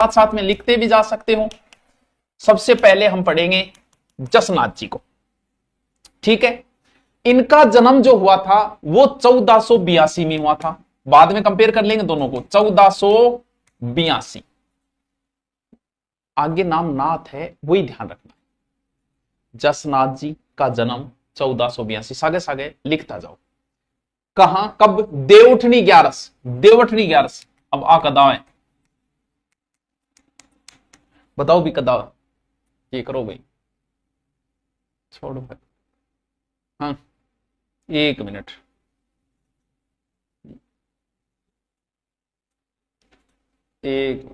साथ साथ में लिखते भी जा सकते हो। सबसे पहले हम पढ़ेंगे जसनाथ जी को, ठीक है। इनका जन्म जो हुआ था वो 1482 में हुआ था। बाद में कंपेयर कर लेंगे दोनों को। 1482, आगे नाम नाथ है वही ध्यान रखना। जसनाथ जी का जन्म 1482, सागे सागे लिखता जाओ। कहां कब? देवउठनी 11, देवउठनी 11। अब आ कदा है बताओ भी कदा ये करो भाई, छोड़ो भाई। हाँ 1 मिनट, एक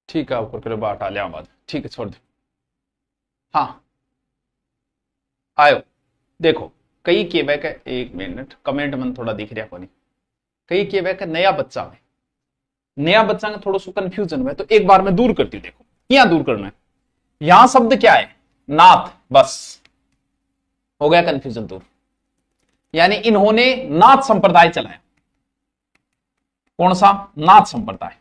ठीक है, ऊपर करो बाट आ लिया बाद, ठीक है छोड़ दो। हाँ आयो देखो, कई के बैक है, 1 मिनट कमेंट मन थोड़ा दिख रहा कोनी। कई के बैक है नया बच्चा है, नया बच्चा में थोड़ा सा कंफ्यूजन है, तो एक बार मैं दूर करती हूं। देखो यहां दूर करना है, यहां शब्द क्या है? नाथ, बस हो गया कंफ्यूजन दूर। यानी इन्होंने नाथ संप्रदाय चलाया। कौन सा? नाथ संप्रदाय,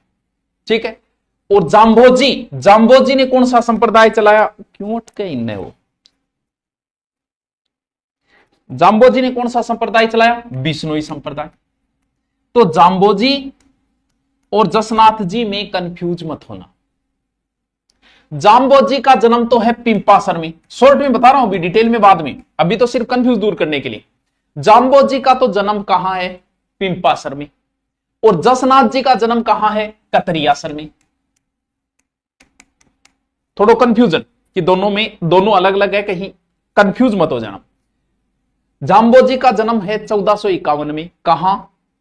ठीक है। और जाम्बोजी, जाम्बोजी ने कौन सा संप्रदाय चलाया? क्यों अटके इनने वो? जाम्बोजी ने कौन सा संप्रदाय चलाया? बिश्नोई संप्रदाय। तो जाम्बोजी और जसनाथ जी में कंफ्यूज मत होना। जाम्बोजी का जन्म तो है पिंपासर में, शॉर्ट में बता रहा हूं, अभी डिटेल में बाद में, अभी तो सिर्फ कंफ्यूज दूर करने के लिए। जाम्बोजी का तो जन्म कहां है? पिंपासर में। और जसनाथ जी का जन्म कहां है? कतरियासर में। थोड़ा कंफ्यूजन कि दोनों में, दोनों अलग अलग है, कहीं कंफ्यूज मत हो जाना। जाम्बोजी का जन्म है 1451 में, कहां?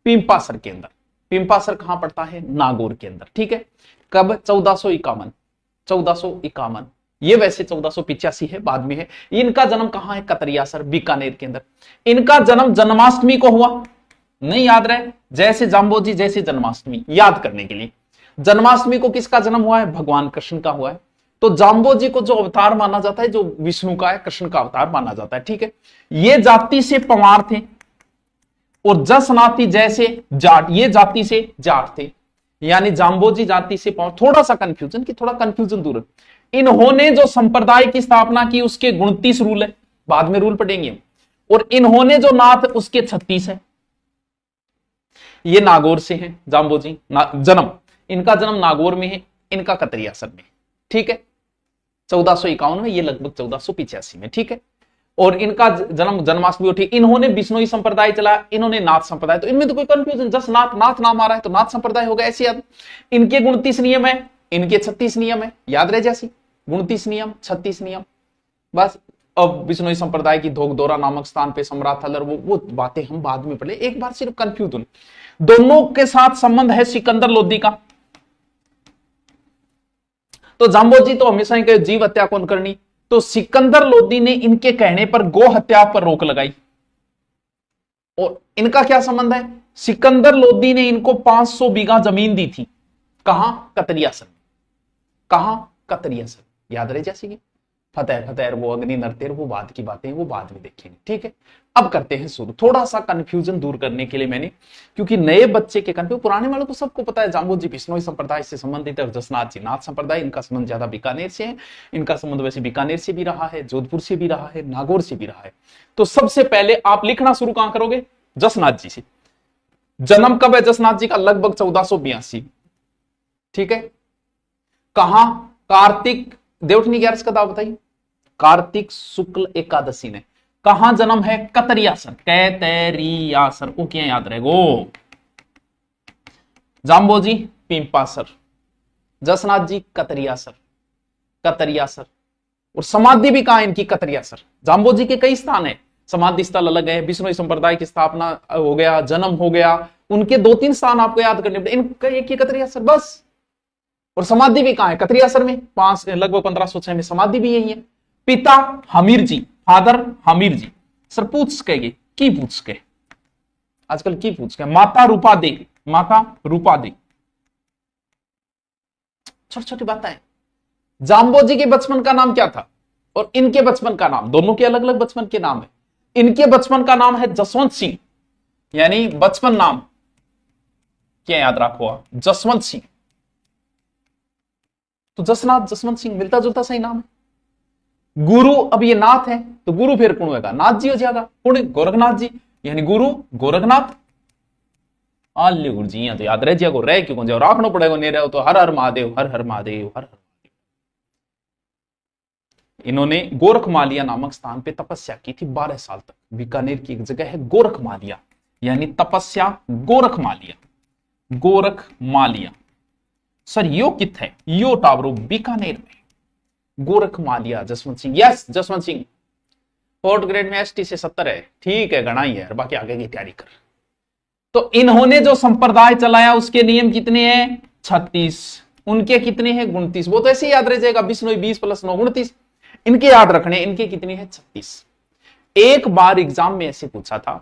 पिंपासर के अंदर। पिंपासर कहां पड़ता है? नागौर के अंदर, ठीक है। कब? 1451, 1451। ये वैसे 1485 है, बाद में है। इनका जन्म कहां है? कतरियासर, बीकानेर के अंदर। इनका जन्म जन्माष्टमी को हुआ, नहीं याद रहे? जैसे जाम्बोजी जैसे जन्माष्टमी, याद करने के लिए। जन्माष्टमी को किसका जन्म हुआ है? भगवान कृष्ण का हुआ है। तो जाम्बोजी को जो अवतार माना जाता है, जो विष्णु का है, कृष्ण का अवतार माना जाता है, ठीक है। ये जाति से पंवार थे, और जसनाथी जैसे जाट, ये जाति से जाट थे। यानी जाम्बोजी जाति से पंवार। थोड़ा सा कंफ्यूजन, कि थोड़ा कंफ्यूजन दूर। इन्होंने जो संप्रदाय की स्थापना की उसके 29 रूल है, बाद में रूल पढ़ेंगे। और इन्होंने जो नाथ उसके 36 है। ये नागौर से हैं जाम्बोजी, जन्म इनका जन्म नागौर में है, इनका कतरियासर में, ठीक है। 1451 में, ये लगभग 1485 में, ठीक है। और इनका जन्म जन्माष्टमी को, ठीक। इन्होंने बिश्नोई संप्रदाय चलाया, इन्होंने नाथ संप्रदाय। तो इनमें तो कोई कंफ्यूजन, जस्ट नाथ, नाथ नाम आ रहा है तो नाथ संप्रदाय होगा, ऐसे याद। इनके 29 नियम है, इनके 36 नियम है, याद रह जैसी। 29 नियम, 36 नियम, बस। अब बिश्नोई संप्रदाय की धोकदोरा नामक स्थान पे सम्राट थलर, वो बातें हम बाद में पढ़े। एक बार सिर्फ कंफ्यूजन। दोनों के साथ संबंध है सिकंदर लोदी का। तो जाम्बोजी तो हमेशा ही कहे जीव हत्या कौन करनी, तो सिकंदर लोदी ने इनके कहने पर गो हत्या पर रोक लगाई। और इनका क्या संबंध है? सिकंदर लोदी ने इनको 500 बीघा जमीन दी थी, कहां? कतरियासर। कहां? कतरियासर, याद रहे जैसे कि फतेह फतेह, वो अग्नि नरतेर, वो बाद की बातें, वो बाद में देखेंगे, ठीक है। अब करते हैं शुरू। थोड़ा सा कंफ्यूजन दूर करने के लिए मैंने, क्योंकि नए बच्चे के कंफ्यूज, पुराने वालों को सबको पता है जाम्बोजी बिश्नोई संप्रदाय से संबंधित है, और जसनाथ जी नाथ संप्रदाय। इनका संबंध ज्यादा बीकानेर से है। इनका संबंध वैसे बीकानेर से भी रहा है, जोधपुर से भी रहा है, नागौर से भी रहा है। तो सबसे पहले आप लिखना शुरू कहां करोगे? जसनाथ जी से। जन्म कब है जसनाथ जी का? लगभग 1482, ठीक है। कहां? कार्तिक, देवउठनी 11 का दाव बताइए। कार्तिक शुक्ल एकादशी ने। कहां जन्म है? कतरियासर, कैतरियासर को क्या याद रहेगो? जाम्बोजी पिंपासर, जसनाथ जी कतरियासर, कतरियासर। और समाधि भी कहां इनकी? कतरियासर। जाम्बोजी के कई स्थान है, समाधि स्थल अलग है। बिश्नोई संप्रदाय की स्थापना हो गया, जन्म हो गया, उनके 2-3 स्थान आपको याद करने पड़े। इनका एक ही कतरियासर, बस। और समाधि भी कहां है? कतरियासर में। लगभग 1506 में समाधि भी यही है। पिता हमीर जी, फादर हमीर जी। सर पूछ के की पूछ के, आजकल की पूछ के। माता रूपा दे, माता रूपा दे। छोटी छोटी बातें, जाम्बोजी के बचपन का नाम क्या था और इनके बचपन का नाम, दोनों के अलग अलग बचपन के नाम है। इनके बचपन का नाम है जसवंत सिंह, यानी बचपन नाम क्या याद रखो आप, जसवंत सिंह। तो जसनाथ जसवंत सिंह मिलता जुलता सही नाम है। गुरु, अब ये नाथ है तो गुरु फिर कौन होगा, नाथ जी हो जाएगा। कौन, गोरखनाथ जी, यानी गुरु गोरखनाथ। आल्य गुरु जी, यहाँ तो याद रह जाएगा, रह क्यों जाओ, राखना पड़ेगा, नहीं रहो तो हर हर महादेव, हर हर महादेव, हर हर महादेव। इन्होंने गोरखमालिया नामक स्थान पे तपस्या की थी 12 साल तक। बीकानेर की एक जगह है गोरखमालिया, यानी तपस्या गोरखमालिया, गोरखमालिया। सर यो कित है, यो टावरो बीकानेर में, Gorakhmaliya. Jaswant Singh, yes Jaswant Singh. 4th grade में ST से 70 है, ठीक है, गणा ही है, बाकी आगे की तैयारी कर। तो इन्होंने जो संप्रदाय चलाया उसके नियम कितने हैं, 36। उनके कितने हैं, 29। वो तो ऐसे ही याद रह जाएगा, 20 20 + 9 29। इनके याद रखने, इनके कितने हैं, 36। एक बार एग्जाम में ऐसे पूछा था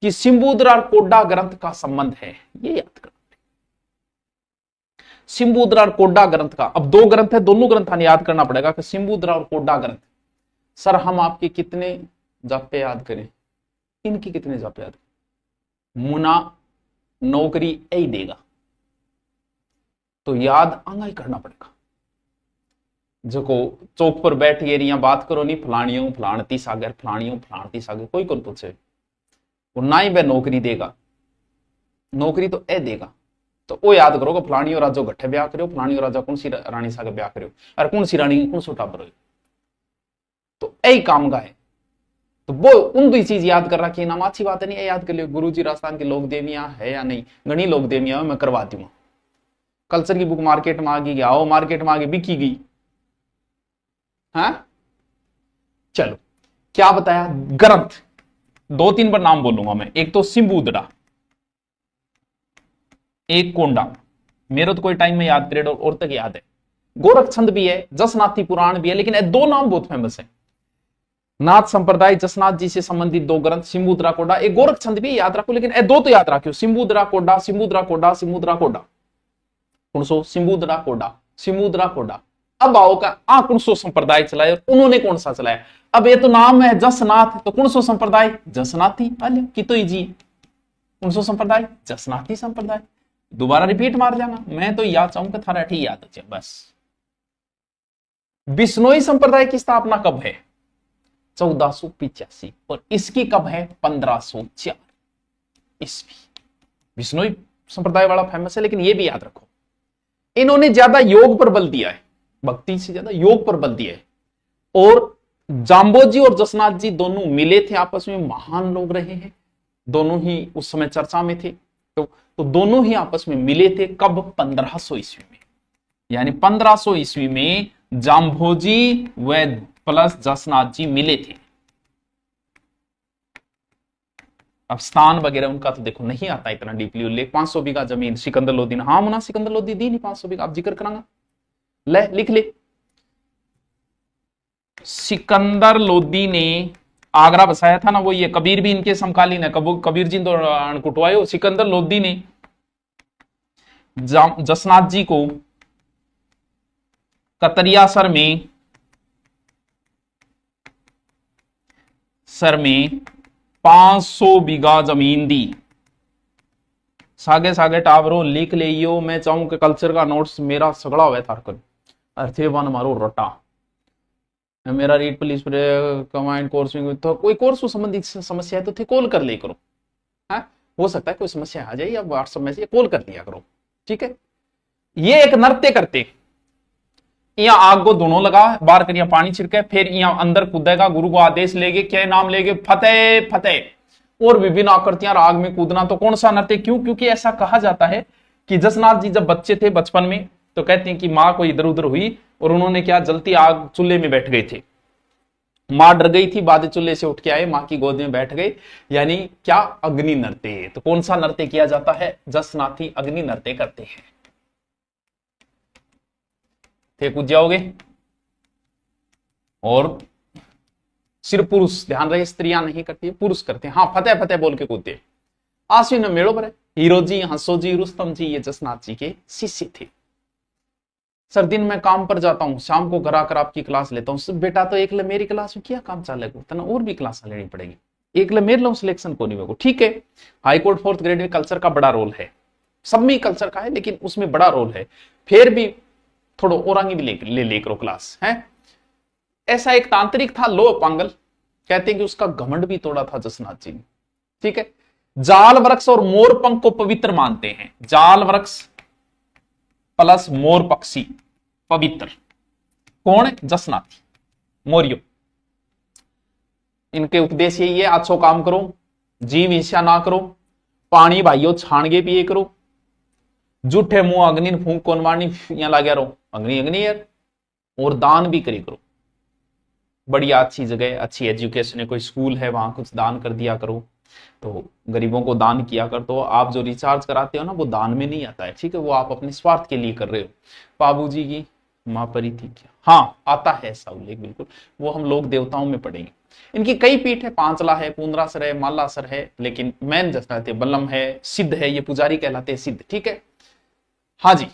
कि सिंबुद्र और कोड्डा ग्रंथ का संबंध है, ये याद कर। सिंबुद्र और कोड्डा ग्रंथ का, अब 2 ग्रंथ है, दोनों ग्रंथ हमें याद करना पड़ेगा कि सिंबुद्र और कोड्डा ग्रंथ। सर हम आपके कितने जापे याद करें, इनकी कितने जापे याद करें, मुना नौकरी यही देगा, तो याद आंगा ही करना पड़ेगा। जो को चौक पर बैठ गए रिया बात करो नहीं, फलानियों फलानती सागर, फलानियों फलानती सागर, कोई कौन पूछे, वो ना ही वह नौकरी देगा, नौकरी तो ए देगा। तो वो याद करो कि फलानियों राजा गठे ब्याह करो, फलानियों राजा कौन सी रानी सागे ब्याह करो, और कौन सी रानी कौन सो टाबर हो, तो यही काम का है। तो वो उन दो चीज याद कर रखी है ना, अच्छी बात है, नहीं याद कर लियो। गुरुजी राजस्थान की लोक देवियां है या नहीं, गणी लोक देवियां मैं करवाती हूँ। कल्चर की बुक मार्केट में आ गई, आओ मार्केट में आगे बिकी गई। हाँ चलो, क्या बताया, ग्रंथ 2-3 बार नाम बोलूंगा मैं। एक तो सिंबुद्रा, एक कोंडा, मेरे तो कोई टाइम में याद पीरियड और तक याद है। गोरख छंद भी है, जसनाथी पुराण भी है, लेकिन ये 2 नाम बहुत फेमस है। नाथ संप्रदाय जसनाथ जी से संबंधित 2 ग्रंथ, सिंबुद्रा कोडा, एक गोरख छंद भी याद रखो, लेकिन ये 2 तो याद रखियो, सिंबुद्रा कोडा, सिंबुद्रा कोडा, सिंबुद्रा कोडा। कौन सो, सिंबुद्रा कोडा, सिंबुद्रा कोडा। अब आओ का कौन सो संप्रदाय चलाया, उन्होंने कौन सा चलाया। अब ये तो नाम है जसनाथ, तो कौन सो संप्रदाय, जसनाथी। की तो जी कौन सो संप्रदाय, जसनाथी संप्रदाय। दोबारा रिपीट मार जाना, मैं तो याद चाहूंगा थारा ठीक याद है बस। बिश्नोई संप्रदाय की स्थापना कब है, 1485, और इसकी कब है, 1504 ईस्वी। बिश्नोई संप्रदाय वाला फेमस है, लेकिन यह भी याद रखो इन्होंने ज्यादा योग पर बल दिया है, भक्ति से ज्यादा योग पर बल दिया है। और जाम्बोजी और जसनाथ जी दोनों मिले थे आपस में, महान लोग रहे हैं, दोनों ही उस समय चर्चा में थे। तो दोनों ही आपस में मिले थे कब, 1500 ईस्वी में, यानी 1500 ईस्वी में जाम्बोजी व प्लस जसनाथ जी मिले थे। अब स्थान वगैरह उनका तो देखो नहीं आता इतना डीपली उल्लेख। 500 बीघा जमीन सिकंदर लोदी ने, हाँ मुना सिकंदर लोदी दी नहीं 500 बीघा, अब जिक्र करांगा, ले लिख ले। सिकंदर लोदी ने आगरा बसाया था ना, वो ये कबीर भी इनके समकालीन है, कबीर जी तो कुटवाए हो। सिकंदर लोदी ने जसनाथ जी को कतरिया सर में 500 बीघा जमीन दी। सागे सागे टावरो लिख लियो, मैं चाहूं कि कल्चर का नोट्स मेरा सगड़ा हुआ था अर्थे वन मारो रटा, मेरा रीड पुलिस कमांड कोर्स में तो कोई कोर्स से संबंधित समस्या है तो थे कॉल कर ले करो। हाँ हो सकता है कोई समस्या आ जाए, या व्हाट्सएप में से कॉल कर लिया करो, ठीक है। ये एक नृत्य करते, यहाँ आग को दोनों लगा, बार करिया पानी छिड़के, फिर यहाँ अंदर कूदेगा, गुरु को आदेश लेगे, क्या नाम लेगे, फतेह फतेह, और विभिन्न आकृतियां आग में कूदना। तो कौन सा नृत्य, क्यों, क्योंकि ऐसा कहा जाता है कि जसनाथ जी जब बच्चे थे बचपन में, तो कहते हैं कि माँ को इधर उधर हुई और उन्होंने क्या जलती आग चूल्हे में बैठ गए थे, मां डर गई थी, बाद चूल्हे से उठ के आए, मां की गोद में बैठ गए, यानी क्या अग्नि नृत्य। तो कौन सा नृत्य किया जाता है, जसनाथी अग्नि नृत्य करते हैं। थे कूद जाओगे। और सिर्फ पुरुष, ध्यान रहे स्त्रियां नहीं करती है, पुरुष करते हैं। हाँ फतेह फतेह बोल के कूदते। आश्विन में मेड़ो पर हीरो जी, हंसो जी, रुस्तम जी ये जसनाथ जी के शिष्य थे। सर दिन में काम पर जाता हूँ, शाम को घर आकर आपकी क्लास लेता हूँ। बेटा तो एक मेरी क्लास में क्या काम चलेगा, तना और भी क्लास लेनी पड़ेगी, एक मेरे लो सिलेक्शन को नहीं होगा। ठीक है, हाईकोर्ट 4th ग्रेड में कल्चर का बड़ा रोल है, सब में कल्चर का है लेकिन उसमें बड़ा रोल है, फिर भी थोड़ा औरंगी भी ले करो क्लास है। ऐसा एक तांत्रिक था लो पांगल, कहते हैं कि उसका घमंड भी तोड़ा था जसनाथ जी ने। ठीक है, जाल वृक्ष और मोर पंख को पवित्र मानते हैं, जाल वृक्ष प्लस मोर पक्षी पवित्र। कौन है? जसनाथी मौर्य। इनके उपदेश यही है, अच्छो काम करो, जीव हिंसा ना करो, पानी भाइयों छाणगे पिए करो, जूठे मुंह अग्नि फूंक कौन मारनी, यहां ला गया रहो अग्नि अग्नि यार, और दान भी करी करो। बढ़िया अच्छी जगह, अच्छी एजुकेशन है, कोई स्कूल है वहां कुछ दान कर दिया करो, तो गरीबों को दान किया कर। तो आप जो रिचार्ज कराते हो ना वो दान में नहीं आता है, ठीक है, वो आप अपने स्वार्थ के लिए कर रहे हो। बाबूजी की मां परी थी क्या? हाँ आता है ऐसा उल्लेख, बिल्कुल, वो हम लोग देवताओं में पढ़ेंगे। इनकी कई पीठ है, पांचला है, पुंदरासर है, मालासर है, लेकिन मैन जैसा बल्लम है, सिद्ध है, ये पुजारी कहलाते हैं सिद्ध। ठीक है, हाँ जी,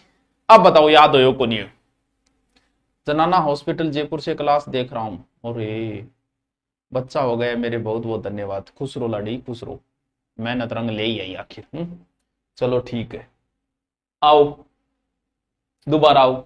अब बताओ याद हो को नहीं हो? जनाना हॉस्पिटल जयपुर से क्लास देख रहा हूं, अरे बच्चा हो गया मेरे, बहुत बहुत धन्यवाद, खुश रो लाडी खुश रो, मेहनत रंग ले ही आई आखिर। चलो ठीक है, आओ दोबारा आओ।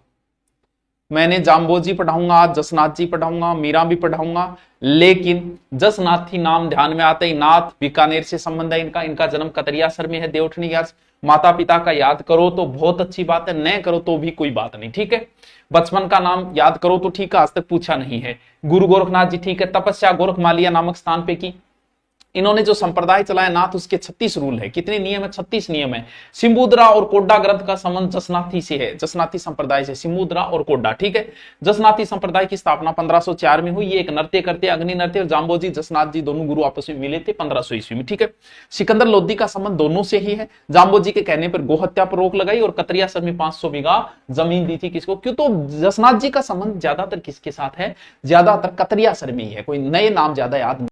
मैंने जाम्बोजी पढ़ाऊंगा, आज जसनाथ जी पढ़ाऊंगा, मीरा भी पढ़ाऊंगा, लेकिन जसनाथी नाम ध्यान में आते ही नाथ, बीकानेर से संबंध है इनका, इनका जन्म कतरियासर में है, देवठनी यार। माता पिता का याद करो तो बहुत अच्छी बात है, न करो तो भी कोई बात नहीं। ठीक है, बचपन का नाम याद करो तो ठीक है, आज तक पूछा नहीं है। गुरु गोरखनाथ जी, ठीक है, तपस्या गोरखमालिया नामक स्थान पे की। इन्होंने जो संप्रदाय चलाया नाथ, उसके 36 रूल है, कितने नियम है? 36 नियम है। सिम्बुद्रा और कोड्डा ग्रंथ का संबंध जसनाथी से है, जसनाथी संप्रदाय से, सिम्बुद्रा और कोड्डा। ठीक है, जसनाथी संप्रदाय की स्थापना 1504 में हुई। ये एक नृत्य करते, अग्नि नृत्य, और जाम्बोजी जसनाथ जी दोनों गुरु आपस में मिले थे 1500 ईस्वी में। ठीक है, सिकंदर लोधी का संबंध दोनों से ही है। जाम्बोजी के कहने पर गोहत्या पर रोक लगाई, और कतरियासर में 500 बीघा जमीन दी थी किसको? क्यों? तो जसनाथ जी का संबंध ज्यादातर किसके साथ है? ज्यादातर कतरियासर में ही है, कोई नए नाम ज्यादा याद